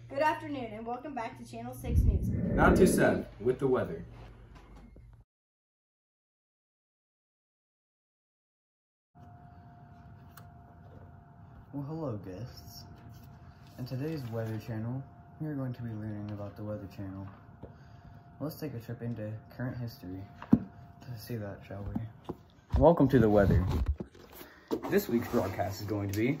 Good afternoon and welcome back to Channel 6 News. Now to Seth with the weather. Well, hello guests. In today's Weather Channel, we are going to be learning about the Weather Channel. Let's take a trip into current history to see that, shall we? Welcome to the weather. This week's broadcast is going to be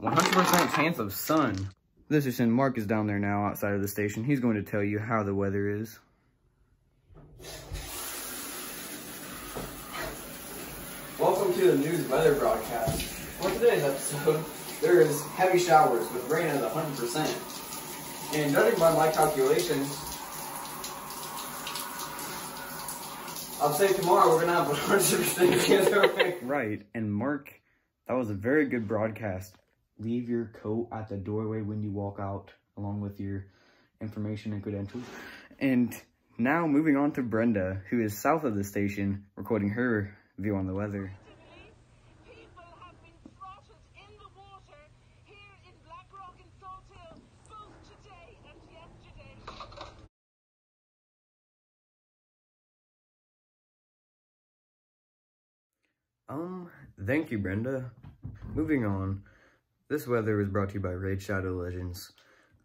100% chance of sun. This is Mark is down there now outside of the station. He's going to tell you how the weather is. Welcome to the news weather broadcast. For today's episode, there is heavy showers with rain at 100%. And judging by my calculations, I'll say tomorrow we're going to have 100% chance of rain. Right, and Mark, that was a very good broadcast. Leave your coat at the doorway when you walk out, along with your information and credentials. And now moving on to Brenda, who is south of the station, recording her view on the weather. People have been throttled in the water here in Black Rock and Salt Hill, both today and yesterday. Thank you, Brenda. Moving on. This weather was brought to you by Raid Shadow Legends.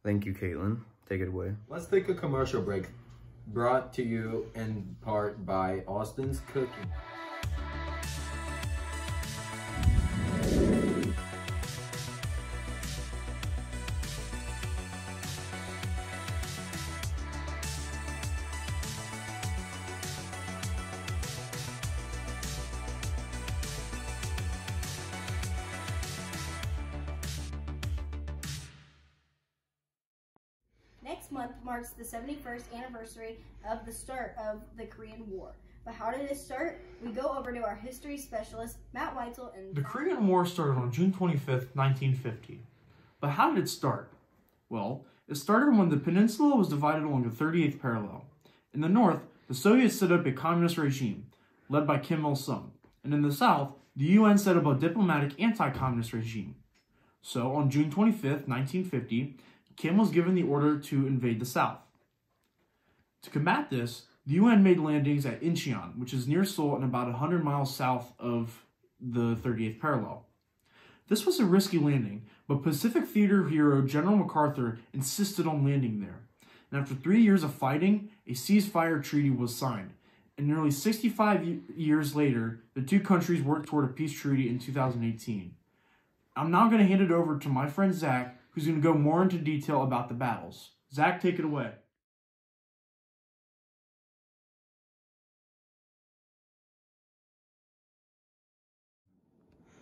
Thank you, Caitlin. Take it away. Let's take a commercial break. Brought to you in part by Austin's Cooking. Next month marks the 71st anniversary of the start of the Korean War. But how did it start? We go over to our history specialist, Matt Weitzel. The Korean War started on June 25th, 1950. But how did it start? Well, it started when the peninsula was divided along the 38th parallel. In the north, the Soviets set up a communist regime, led by Kim Il-sung. And in the south, the UN set up a diplomatic anti-communist regime. So, on June 25th, 1950, Kim was given the order to invade the south. To combat this, the UN made landings at Incheon, which is near Seoul and about 100 miles south of the 38th parallel. This was a risky landing, but Pacific Theater hero General MacArthur insisted on landing there. And after 3 years of fighting, a ceasefire treaty was signed. And nearly 65 years later, the two countries worked toward a peace treaty in 2018. I'm now going to hand it over to my friend Zach, who's going to go more into detail about the battles. Zach, take it away.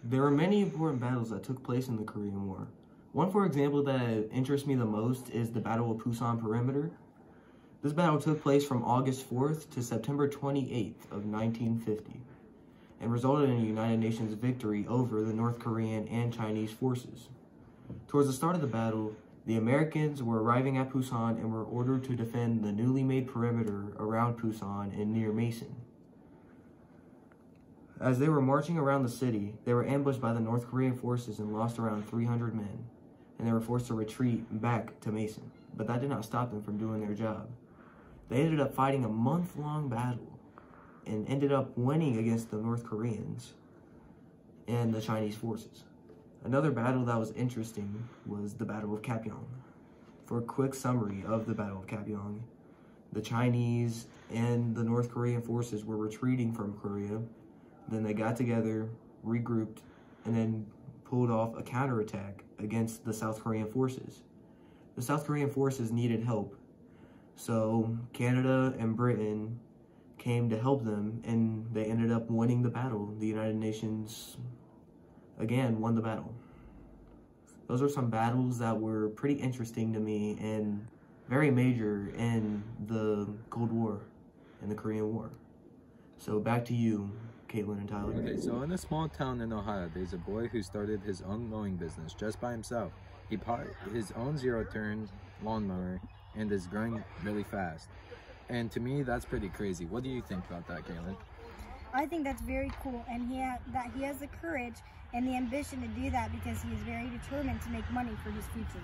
There are many important battles that took place in the Korean War. One, for example, that interests me the most is the Battle of Pusan Perimeter. This battle took place from August 4th to September 28th of 1950 and resulted in a United Nations victory over the North Korean and Chinese forces. Towards the start of the battle, the Americans were arriving at Pusan and were ordered to defend the newly made perimeter around Pusan and near Mason. As they were marching around the city, they were ambushed by the North Korean forces and lost around 300 men, and they were forced to retreat back to Mason. But that did not stop them from doing their job. They ended up fighting a month-long battle and ended up winning against the North Koreans and the Chinese forces. Another battle that was interesting was the Battle of Kapyong. For a quick summary of the Battle of Kapyong, the Chinese and the North Korean forces were retreating from Korea. Then they got together, regrouped, and then pulled off a counterattack against the South Korean forces. The South Korean forces needed help, so Canada and Britain came to help them, and they ended up winning the battle. The United Nations again won the battle. Those are some battles that were pretty interesting to me and very major in the Cold War and the Korean War. So back to you, Caitlin and Tyler. Okay, so in a small town in Ohio, there's a boy who started his own mowing business just by himself. He bought his own zero-turn lawnmower and is growing really fast. And to me, that's pretty crazy. What do you think about that, Caitlin? I think that's very cool, and he has the courage and the ambition to do that because he is very determined to make money for his future.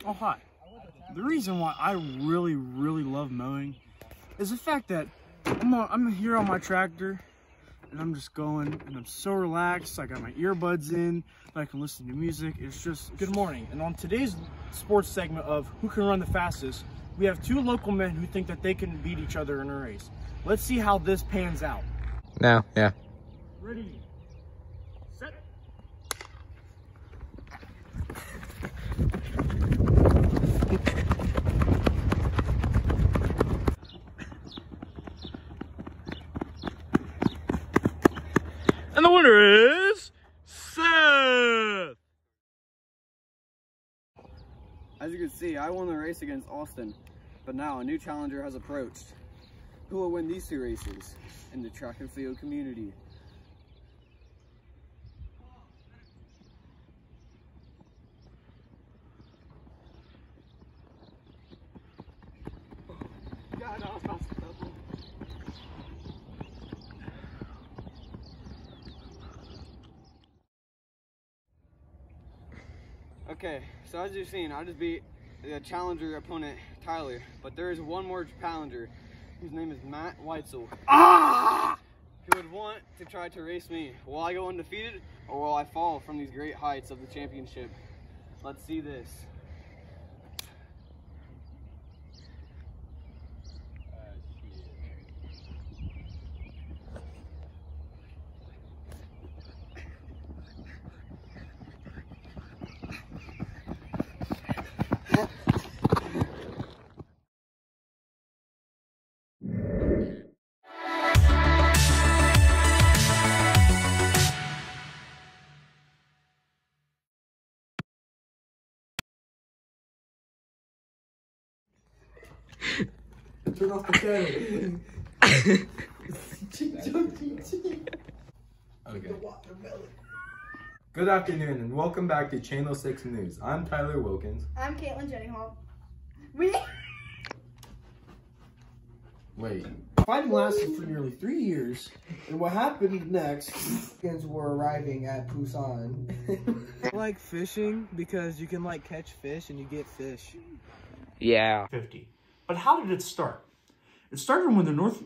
Oh, hi. The reason why I really love mowing is the fact that I'm here on my tractor and I'm just going and I'm so relaxed. I got my earbuds in, I can listen to music. It's just good morning. And on today's sports segment of Who Can Run the Fastest, we have two local men who think that they can beat each other in a race. Let's see how this pans out. Now, yeah. Ready, set. And the winner is Seth! As you can see, I won the race against Austin, but now a new challenger has approached. Who will win these two races in the track and field community? God, I was about to double. Okay, so as you've seen, I just beat the challenger opponent, Tyler, but there is one more challenger, whose name is Matt Weitzel. Who would want to try to race me. Will I go undefeated, or will I fall from these great heights of the championship? Let's see this. Turn off the camera. Okay. Good afternoon and welcome back to Channel 6 News. I'm Tyler Wilkins. I'm Caitlin Jenninghall. Wait. Fighting lasted for nearly 3 years, and what happened next, were arriving at Busan. I like fishing because you can like catch fish and you get fish. Yeah. 50. But how did it start? It started when the North